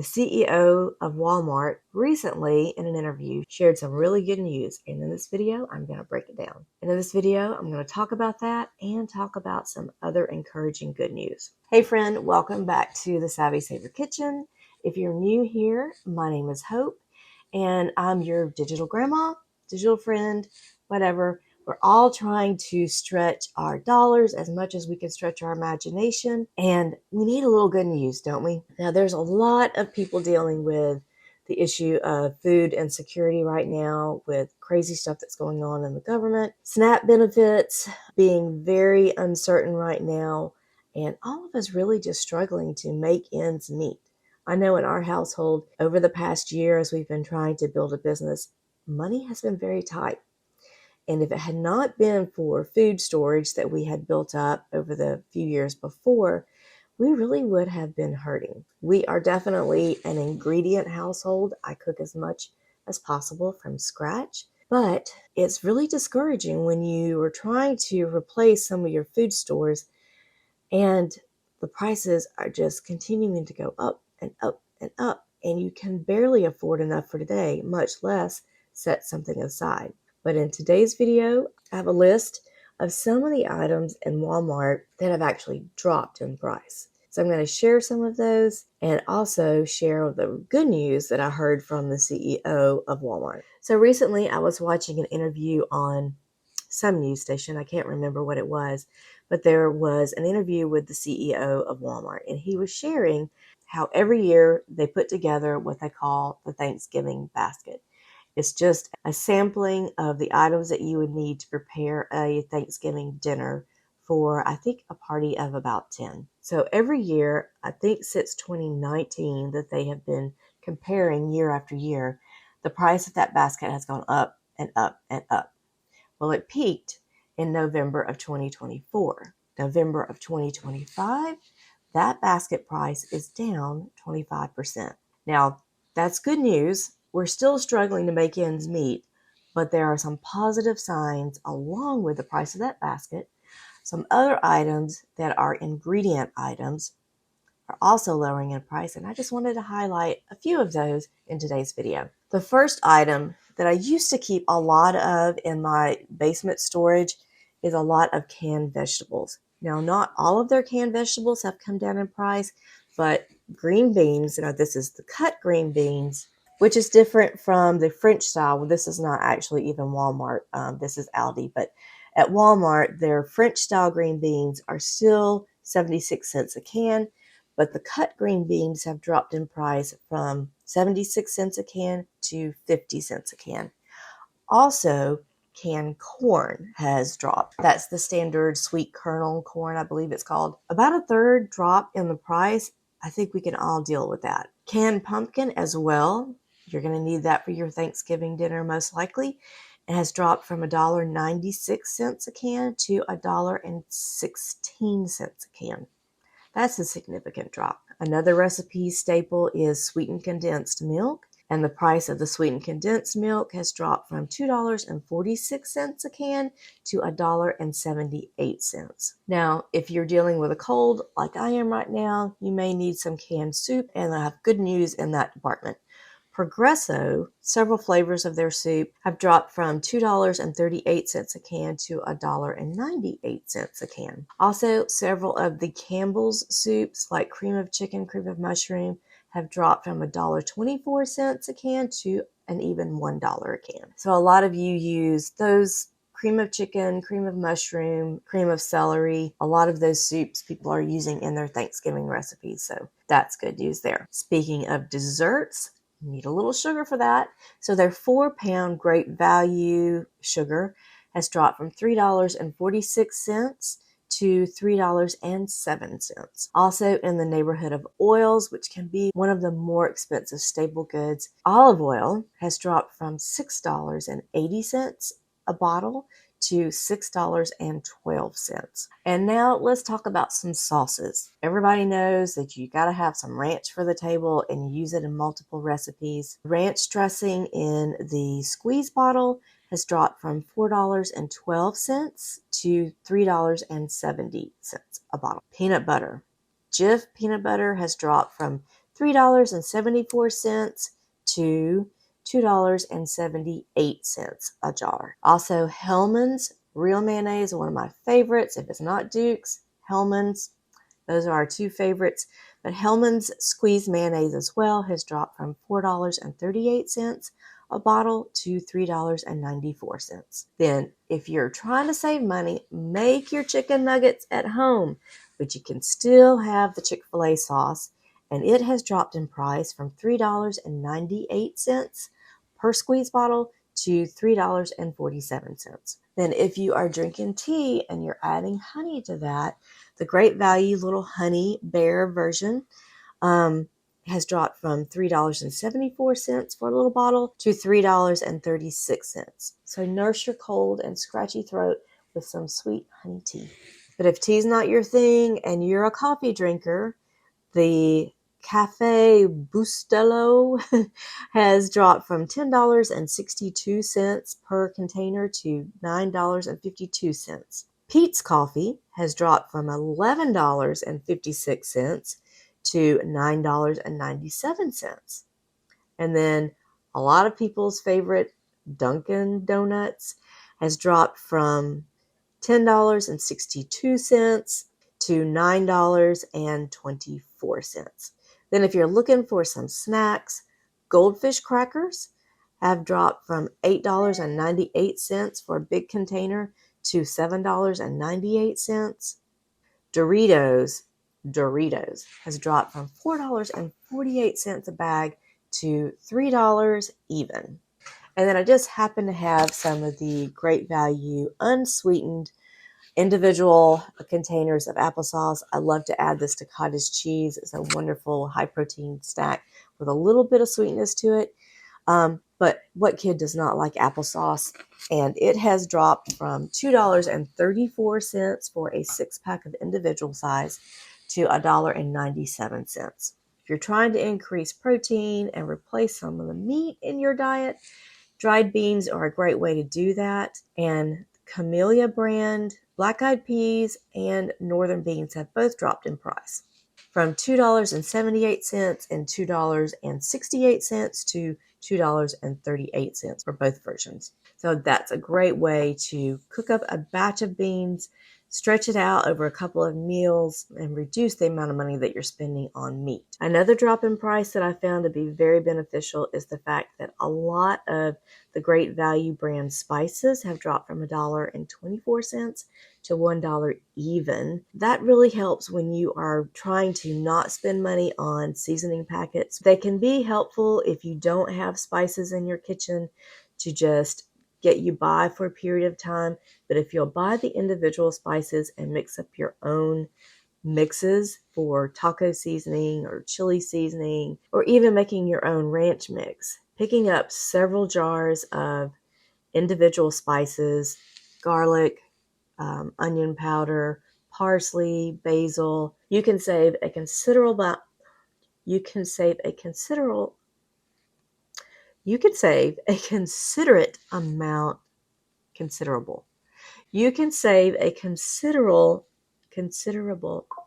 The CEO of Walmart recently, in an interview, shared some really good news. And in this video, I'm going to break it down. And in this video, I'm going to talk about that and talk about some other encouraging good news. Hey friend, welcome back to the Savvy Saver Kitchen. If you're new here, my name is Hope, and I'm your digital grandma, digital friend, whatever. We're all trying to stretch our dollars as much as we can stretch our imagination. And we need a little good news, don't we? Now, there's a lot of people dealing with the issue of food insecurity right now with crazy stuff that's going on in the government. SNAP benefits being very uncertain right now. And all of us really just struggling to make ends meet. I know in our household, over the past year, as we've been trying to build a business, money has been very tight. And if it had not been for food storage that we had built up over the few years before, we really would have been hurting. We are definitely an ingredient household. I cook as much as possible from scratch, but it's really discouraging when you are trying to replace some of your food stores and the prices are just continuing to go up and up and up, and you can barely afford enough for today, much less set something aside. But in today's video, I have a list of some of the items in Walmart that have actually dropped in price. So I'm going to share some of those and also share the good news that I heard from the CEO of Walmart. So recently I was watching an interview on some news station. I can't remember what it was, but there was an interview with the CEO of Walmart, and he was sharing how every year they put together what they call the Thanksgiving basket. It's just a sampling of the items that you would need to prepare a Thanksgiving dinner for, I think, a party of about 10. So every year, I think since 2019, that they have been comparing year after year, the price of that basket has gone up and up and up. Well, it peaked in November of 2024. November of 2025, that basket price is down 25%. Now, that's good news. We're still struggling to make ends meet, but there are some positive signs along with the price of that basket. Some other items that are ingredient items are also lowering in price, and I just wanted to highlight a few of those in today's video. The first item that I used to keep a lot of in my basement storage is a lot of canned vegetables. Now, not all of their canned vegetables have come down in price, but green beans, this is the cut green beans, which is different from the French style. Well, this is not actually even Walmart. This is Aldi, but at Walmart, their French style green beans are still 76 cents a can, but the cut green beans have dropped in price from 76 cents a can to 50 cents a can. Also, canned corn has dropped. That's the standard sweet kernel corn, I believe it's called. About a third drop in the price. I think we can all deal with that. Canned pumpkin as well. You're going to need that for your Thanksgiving dinner most likely. It has dropped from $1.96 a can to $1.16 a can. That's a significant drop. Another recipe staple is sweetened condensed milk, and the price of the sweetened condensed milk has dropped from $2.46 a can to $1.78. Now, if you're dealing with a cold like I am right now, you may need some canned soup, and I have good news in that department. Progresso, several flavors of their soup have dropped from $2.38 a can to $1.98 a can. Also, several of the Campbell's soups, like cream of chicken, cream of mushroom, have dropped from $1.24 a can to an even $1 a can. So a lot of you use those cream of chicken, cream of mushroom, cream of celery. A lot of those soups people are using in their Thanksgiving recipes. So that's good news there. Speaking of desserts, you need a little sugar for that. So their 4-pound Great Value sugar has dropped from $3.46 to $3.07. Also in the neighborhood of oils, which can be one of the more expensive staple goods, olive oil has dropped from $6.80 a bottle to $6.12. And now let's talk about some sauces. Everybody knows that you got to have some ranch for the table and use it in multiple recipes. Ranch dressing in the squeeze bottle has dropped from $4.12 to $3.70 a bottle. Peanut butter. Jif peanut butter has dropped from $3.74 to $2.78 a jar. Also, Hellmann's real mayonnaise, one of my favorites. If it's not Duke's, Hellmann's. Those are our two favorites. But Hellmann's squeezed mayonnaise as well has dropped from $4.38 a bottle to $3.94. Then, if you're trying to save money, make your chicken nuggets at home, but you can still have the Chick-fil-A sauce, and it has dropped in price from $3.98 per squeeze bottle to $3.47. Then, if you are drinking tea and you're adding honey to that, the Great Value Little Honey Bear version has dropped from $3.74 for a little bottle to $3.36. So nurse your cold and scratchy throat with some sweet honey tea. But if tea's not your thing and you're a coffee drinker, the Cafe Bustelo has dropped from $10.62 per container to $9.52. Peet's Coffee has dropped from $11.56 to $9.97. And then a lot of people's favorite Dunkin' Donuts has dropped from $10.62 to $9.24. Then if you're looking for some snacks, Goldfish crackers have dropped from $8.98 for a big container to $7.98. Doritos has dropped from $4.48 a bag to $3 even. And then I just happen to have some of the Great Value unsweetened individual containers of applesauce. I love to add this to cottage cheese. It's a wonderful high protein snack with a little bit of sweetness to it. But what kid does not like applesauce? And it has dropped from $2.34 for a 6-pack of individual size to $1.97. If you're trying to increase protein and replace some of the meat in your diet, dried beans are a great way to do that. And Camellia brand, black eyed peas, and northern beans have both dropped in price from $2.78 and $2.68 to $2.38 for both versions. So that's a great way to cook up a batch of beans, stretch it out over a couple of meals, and reduce the amount of money that you're spending on meat. Another drop in price that I found to be very beneficial is the fact that a lot of the Great Value brand spices have dropped from $1.24 to $1 even. That really helps when you are trying to not spend money on seasoning packets. They can be helpful if you don't have spices in your kitchen to just get you by for a period of time. But if you'll buy the individual spices and mix up your own mixes for taco seasoning or chili seasoning, or even making your own ranch mix, picking up several jars of individual spices, garlic, onion powder, parsley, basil, you can save a considerable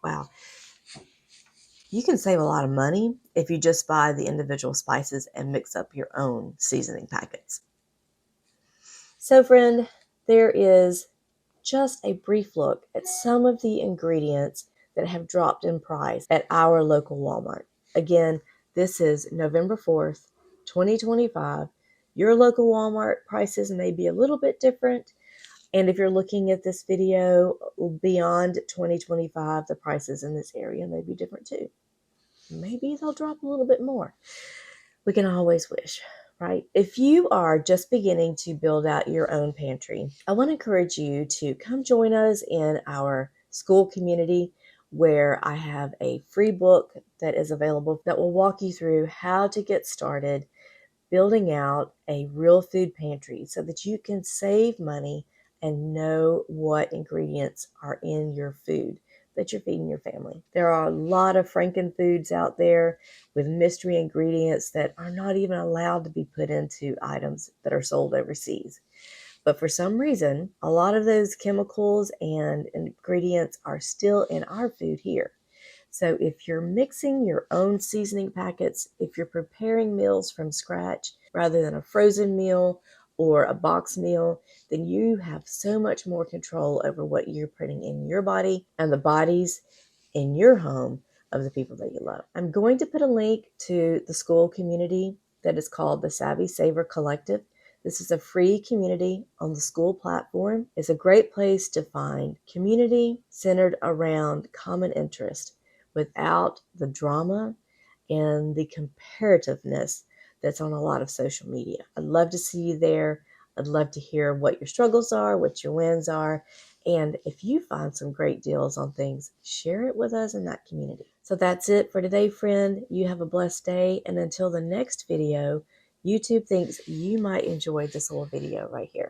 wow. You can save a lot of money if you just buy the individual spices and mix up your own seasoning packets. So, friend, there is just a brief look at some of the ingredients that have dropped in price at our local Walmart. Again, this is November 4th, 2025. Your local Walmart prices may be a little bit different. And if you're looking at this video beyond 2025, the prices in this area may be different too. Maybe they'll drop a little bit more. We can always wish, right? If you are just beginning to build out your own pantry, I want to encourage you to come join us in our school community, where I have a free book that is available that will walk you through how to get started building out a real food pantry so that you can save money and know what ingredients are in your food that you're feeding your family. There are a lot of frankenfoods out there with mystery ingredients that are not even allowed to be put into items that are sold overseas. But for some reason, a lot of those chemicals and ingredients are still in our food here. So if you're mixing your own seasoning packets, if you're preparing meals from scratch rather than a frozen meal or a box meal, then you have so much more control over what you're putting in your body and the bodies in your home of the people that you love. I'm going to put a link to the school community that is called the Savvy Saver Collective. This is a free community on the school platform. It's a great place to find community centered around common interest without the drama and the comparativeness that's on a lot of social media. I'd love to see you there. I'd love to hear what your struggles are, what your wins are. And if you find some great deals on things, share it with us in that community. So that's it for today, friend. You have a blessed day. And until the next video, YouTube thinks you might enjoy this little video right here.